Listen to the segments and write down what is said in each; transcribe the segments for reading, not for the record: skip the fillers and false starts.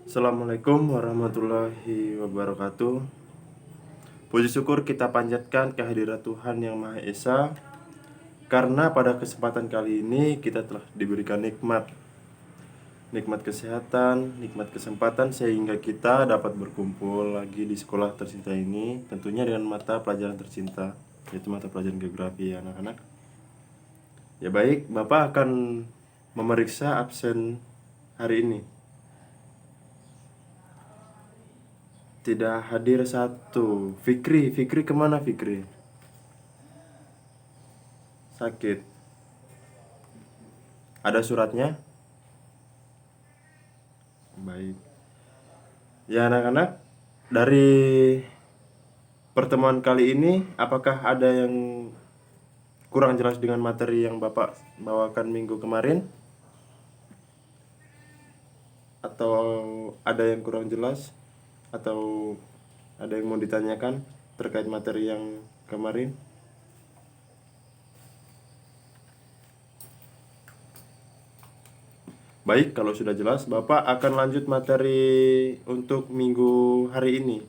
Assalamualaikum warahmatullahi wabarakatuh. Puji syukur kita panjatkan kehadirat Tuhan Yang Maha Esa, karena pada kesempatan kali ini kita telah diberikan nikmat kesehatan, nikmat kesempatan, sehingga kita dapat berkumpul lagi di sekolah tercinta ini, tentunya dengan mata pelajaran tercinta, yaitu mata pelajaran geografi ya anak-anak. Ya baik, Bapak akan memeriksa absen hari ini. Tidak hadir satu. Fikri kemana Fikri? Sakit. Ada suratnya? Baik. Ya anak-anak, dari pertemuan kali ini apakah ada yang kurang jelas dengan materi yang Bapak bawakan minggu kemarin? Atau ada yang kurang jelas? Atau ada yang mau ditanyakan terkait materi yang kemarin? Baik, kalau sudah jelas, Bapak akan lanjut materi untuk minggu hari ini.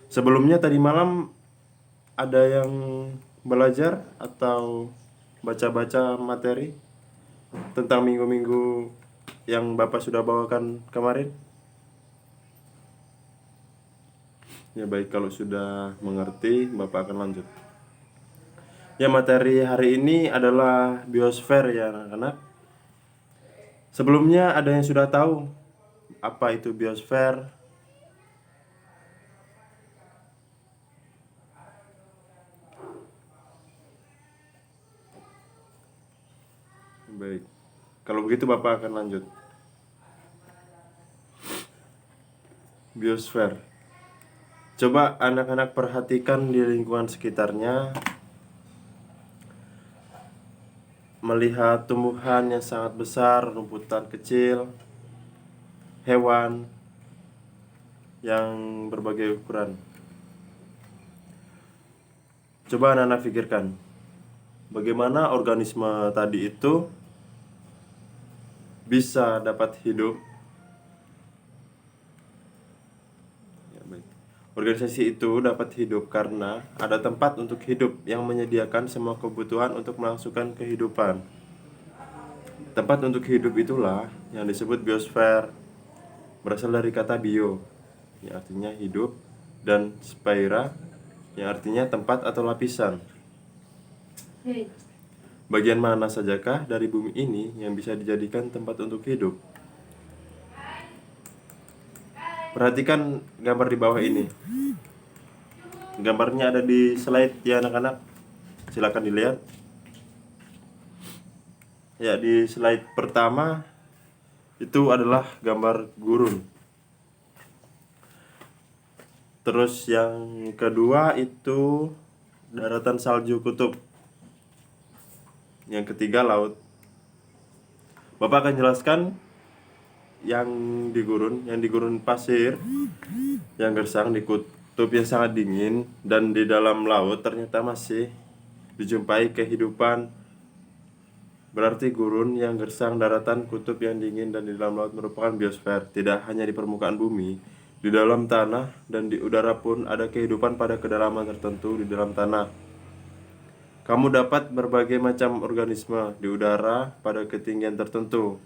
Sebelumnya tadi malam ada yang belajar atau baca-baca materi tentang minggu-minggu yang Bapak sudah bawakan kemarin? Ya baik, kalau sudah mengerti, Bapak akan lanjut. Ya, materi hari ini adalah biosfer ya anak-anak. Sebelumnya ada yang sudah tahu apa itu biosfer? Baik, kalau begitu Bapak akan lanjut. Biosfer. Coba anak-anak perhatikan di lingkungan sekitarnya. Melihat tumbuhan yang sangat besar, rumputan kecil, hewan yang berbagai ukuran. Coba anak-anak pikirkan, bagaimana organisme tadi itu bisa dapat hidup. Ya, baik. Organisasi itu dapat hidup karena ada tempat untuk hidup yang menyediakan semua kebutuhan untuk melangsungkan kehidupan. Tempat untuk hidup itulah yang disebut biosfer, berasal dari kata bio, yang artinya hidup, dan sphaera, yang artinya tempat atau lapisan. Bagian mana sajakah dari bumi ini yang bisa dijadikan tempat untuk hidup? Perhatikan gambar di bawah ini. Gambarnya ada di slide ya anak-anak. Silakan dilihat. Ya, di slide pertama itu adalah gambar gurun. Terus yang kedua itu daratan salju kutub. Yang ketiga laut. Bapak akan jelaskan yang di gurun pasir, yang gersang di kutub yang sangat dingin, dan di dalam laut ternyata masih dijumpai kehidupan. Berarti gurun yang gersang, daratan, kutub yang dingin, dan di dalam laut merupakan biosfer. Tidak hanya di permukaan bumi, di dalam tanah dan di udara pun ada kehidupan pada kedalaman tertentu di dalam tanah. Kamu dapat berbagai macam organisme di udara pada ketinggian tertentu.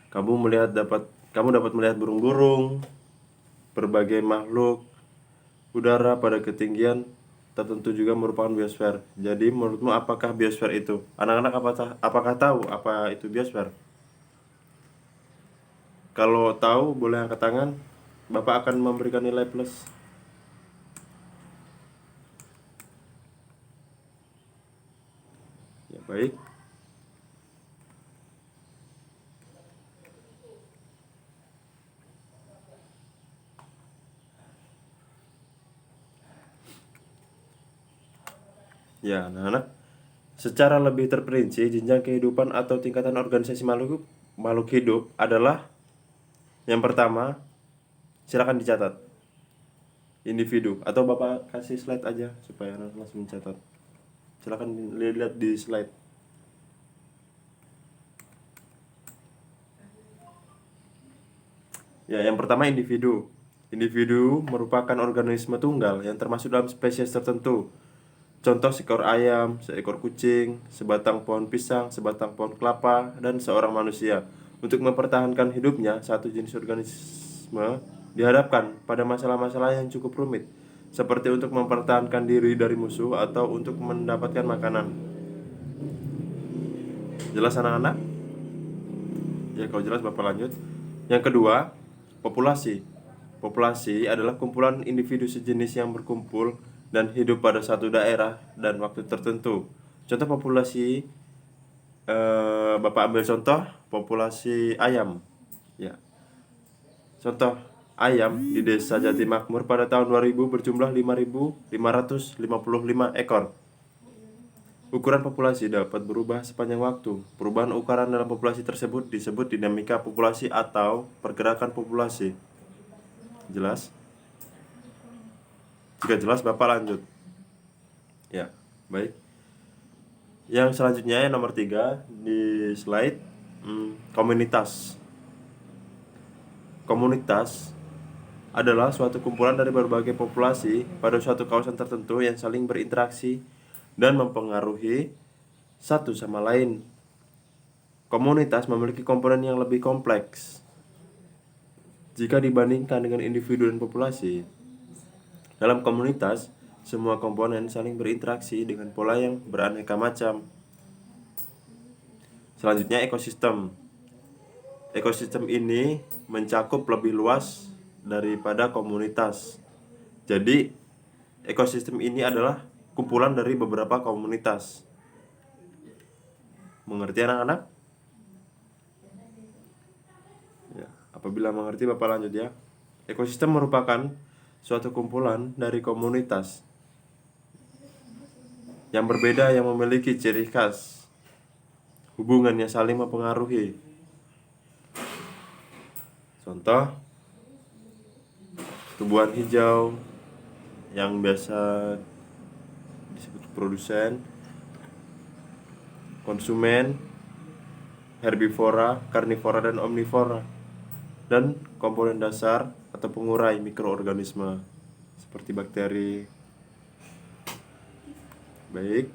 Kamu dapat melihat burung-burung, berbagai makhluk udara pada ketinggian tertentu juga merupakan biosfer. Jadi menurutmu apakah biosfer itu? Anak-anak apakah tahu apa itu biosfer? Kalau tahu boleh angkat tangan. Bapak akan memberikan nilai plus. Ya baik. Ya anak-anak, secara lebih terperinci, jenjang kehidupan atau tingkatan organisasi makhluk hidup adalah: yang pertama, silakan dicatat, individu. Atau Bapak kasih slide aja supaya anak langsung mencatat. Silakan lihat di slide. Ya, yang pertama individu. Individu merupakan organisme tunggal yang termasuk dalam spesies tertentu. Contoh seekor ayam, seekor kucing, sebatang pohon pisang, sebatang pohon kelapa, dan seorang manusia. Untuk mempertahankan hidupnya, satu jenis organisme dihadapkan pada masalah-masalah yang cukup rumit, seperti untuk mempertahankan diri dari musuh atau untuk mendapatkan makanan. Jelas anak-anak? Ya, kalau jelas Bapak lanjut. Yang kedua, populasi. Populasi adalah kumpulan individu sejenis yang berkumpul dan hidup pada satu daerah dan waktu tertentu. Contoh populasi, Bapak ambil contoh populasi ayam. Ya. Contoh ayam di Desa Jatimakmur pada tahun 2000 berjumlah 5.555 ekor. Ukuran populasi dapat berubah sepanjang waktu. Perubahan ukuran dalam populasi tersebut disebut dinamika populasi atau pergerakan populasi. Jelas? Jika jelas, Bapak lanjut. Ya, baik. Yang selanjutnya yang nomor 3 di slide, komunitas. Komunitas adalah suatu kumpulan dari berbagai populasi pada suatu kawasan tertentu yang saling berinteraksi dan mempengaruhi satu sama lain. Komunitas memiliki komponen yang lebih kompleks jika dibandingkan dengan individu dan populasi. Dalam komunitas, semua komponen saling berinteraksi dengan pola yang beraneka macam. Selanjutnya, ekosistem. Ekosistem ini mencakup lebih luas daripada komunitas. Jadi, ekosistem ini adalah kumpulan dari beberapa komunitas. Mengerti anak-anak? Ya, apabila mengerti, Bapak lanjut ya. Ekosistem merupakan suatu kumpulan dari komunitas yang berbeda yang memiliki ciri khas, hubungan yang saling mempengaruhi. Contoh, tumbuhan hijau yang biasa disebut produsen, konsumen, herbivora, karnivora, dan omnivora, dan komponen dasar atau pengurai mikroorganisme seperti bakteri. Baik.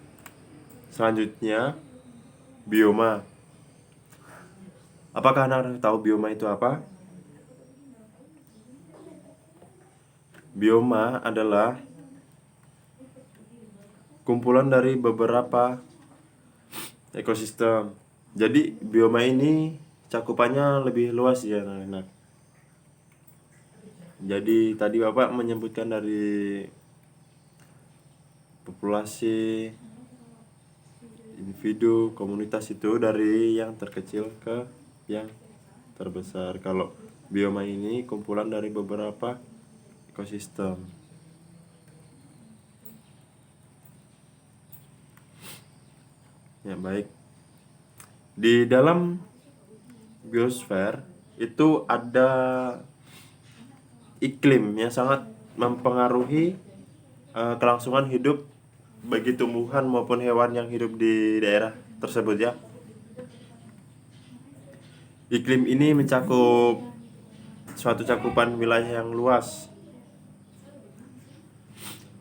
Selanjutnya, bioma. Apakah anak-anak tahu bioma itu apa? Bioma adalah kumpulan dari beberapa ekosistem. Jadi bioma ini cakupannya lebih luas ya anak-anak. Jadi tadi Bapak menyebutkan dari populasi, individu, komunitas itu dari yang terkecil ke yang terbesar. Kalau bioma ini kumpulan dari beberapa ekosistem. Ya, baik. Di dalam biosfer itu ada iklim yang sangat mempengaruhi kelangsungan hidup bagi tumbuhan maupun hewan yang hidup di daerah tersebut ya. Iklim ini mencakup suatu cakupan wilayah yang luas.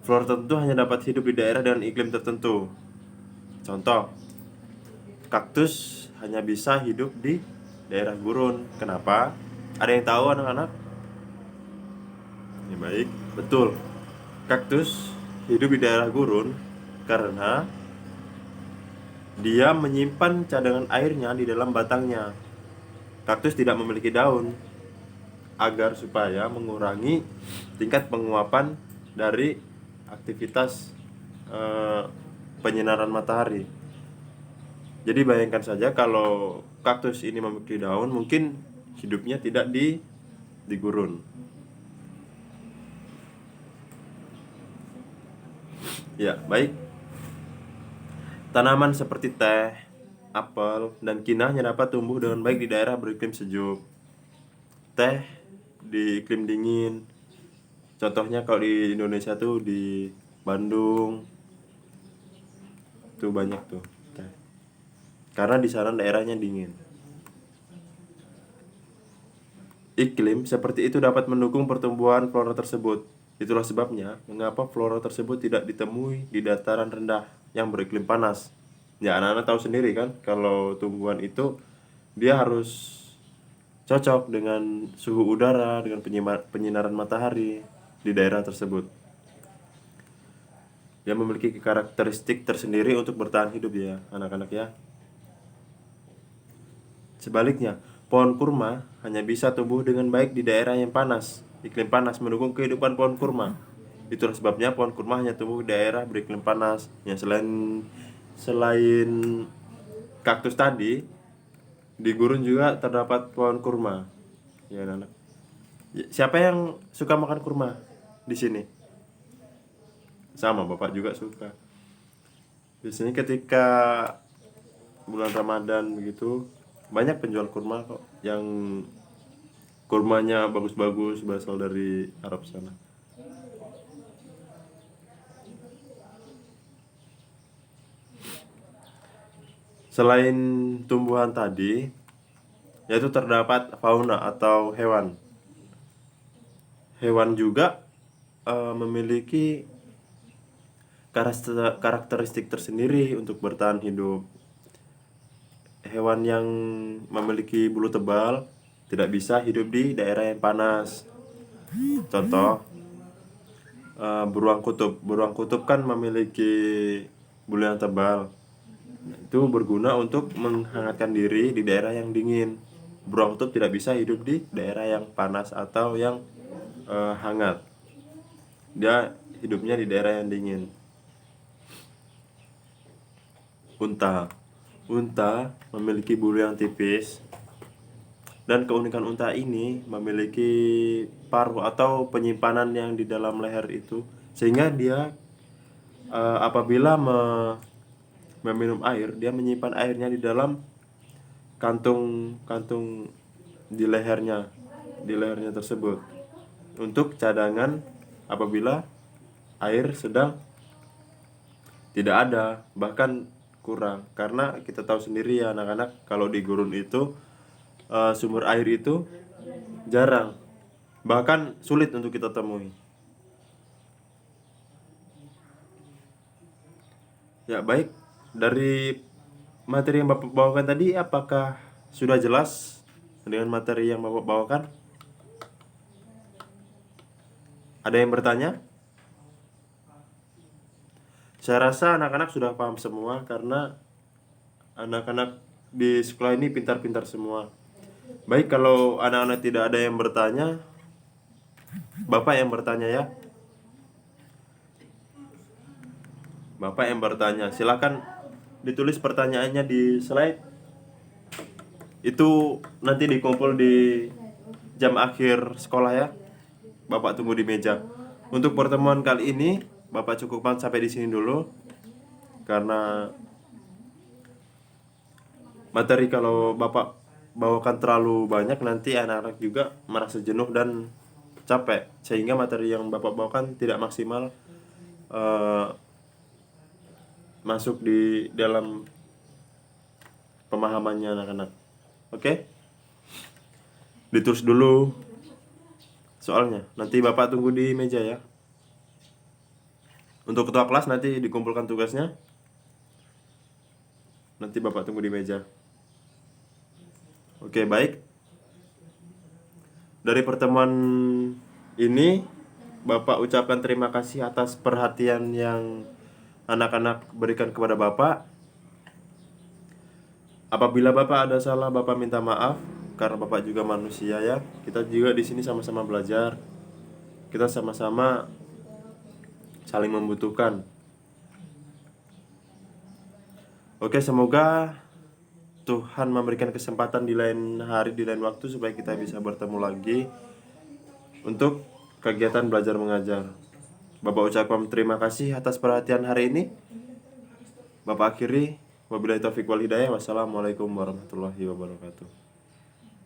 Flora tertentu hanya dapat hidup di daerah dengan iklim tertentu. Contoh, kaktus hanya bisa hidup di daerah gurun. Kenapa? Ada yang tahu anak-anak? Ya, baik, betul. Kaktus hidup di daerah gurun karena dia menyimpan cadangan airnya di dalam batangnya. Kaktus tidak memiliki daun agar supaya mengurangi tingkat penguapan dari aktivitas penyinaran matahari. Jadi bayangkan saja kalau kaktus ini memiliki daun, mungkin hidupnya tidak di gurun. Ya, baik. Tanaman seperti teh, apel, dan kinahnya dapat tumbuh dengan baik di daerah beriklim sejuk. Teh di iklim dingin. Contohnya kalau di Indonesia tuh di Bandung tuh banyak tuh teh. Karena di sana daerahnya dingin. iklim seperti itu dapat mendukung pertumbuhan flora tersebut. Itulah sebabnya mengapa flora tersebut tidak ditemui di dataran rendah yang beriklim panas. Ya, anak-anak tahu sendiri kan, kalau tumbuhan itu dia harus cocok dengan suhu udara, dengan penyinaran matahari di daerah tersebut. Dia memiliki karakteristik tersendiri untuk bertahan hidup ya, anak-anak ya. Sebaliknya, pohon kurma hanya bisa tumbuh dengan baik di daerah yang panas. Iklim panas mendukung kehidupan pohon kurma. Itulah sebabnya pohon kurma hanya tumbuh di daerah beriklim panas. Ya, selain kaktus tadi, di gurun juga terdapat pohon kurma. Ya, anak. Siapa yang suka makan kurma di sini? Sama, Bapak juga suka. Biasanya ketika bulan Ramadan begitu, banyak penjual kurma kok yang kurmanya bagus-bagus berasal dari Arab sana. Selain tumbuhan tadi, yaitu terdapat fauna atau hewan. Hewan juga memiliki karakteristik tersendiri untuk bertahan hidup. Hewan yang memiliki bulu tebal tidak bisa hidup di daerah yang panas. Contoh, beruang kutub. Beruang kutub kan memiliki bulu yang tebal. Itu berguna untuk menghangatkan diri di daerah yang dingin. Beruang kutub tidak bisa hidup di daerah yang panas atau yang hangat. Dia hidupnya di daerah yang dingin. Unta memiliki bulu yang tipis, dan keunikan unta ini memiliki paruh atau penyimpanan yang di dalam leher itu, sehingga dia apabila meminum air, dia menyimpan airnya di dalam kantung di lehernya tersebut untuk cadangan apabila air sedang tidak ada, bahkan kurang. Karena kita tahu sendiri ya anak-anak, kalau di gurun itu sumber air itu jarang, bahkan sulit untuk kita temui. Ya baik, dari materi yang Bapak bawakan tadi, apakah sudah jelas dengan materi yang Bapak bawakan? Ada yang bertanya? Saya rasa anak-anak sudah paham semua, karena anak-anak di sekolah ini pintar-pintar semua. Baik, kalau anak-anak tidak ada yang bertanya, Bapak yang bertanya ya. Bapak yang bertanya, silakan ditulis pertanyaannya di slide. Itu nanti dikumpul di jam akhir sekolah ya. Bapak tunggu di meja. Untuk pertemuan kali ini, Bapak cukupkan sampai di sini dulu, karena materi kalau Bapak bawakan terlalu banyak, nanti anak-anak juga merasa jenuh dan capek, sehingga materi yang Bapak bawakan tidak maksimal masuk di dalam pemahamannya anak-anak. Oke? Ditulis dulu soalnya, nanti Bapak tunggu di meja ya. Untuk ketua kelas nanti dikumpulkan tugasnya, nanti Bapak tunggu di meja. Oke, baik. Dari pertemuan ini, Bapak ucapkan terima kasih atas perhatian yang anak-anak berikan kepada Bapak. Apabila Bapak ada salah, Bapak minta maaf, karena Bapak juga manusia ya. Kita juga di sini sama-sama belajar. Kita sama-sama saling membutuhkan. Oke, semoga Tuhan memberikan kesempatan di lain hari, di lain waktu, supaya kita bisa bertemu lagi untuk kegiatan belajar mengajar. Bapak ucapkan terima kasih atas perhatian hari ini. Bapak akhiri, wabillahi taufiq wal hidayah. Wassalamualaikum warahmatullahi wabarakatuh.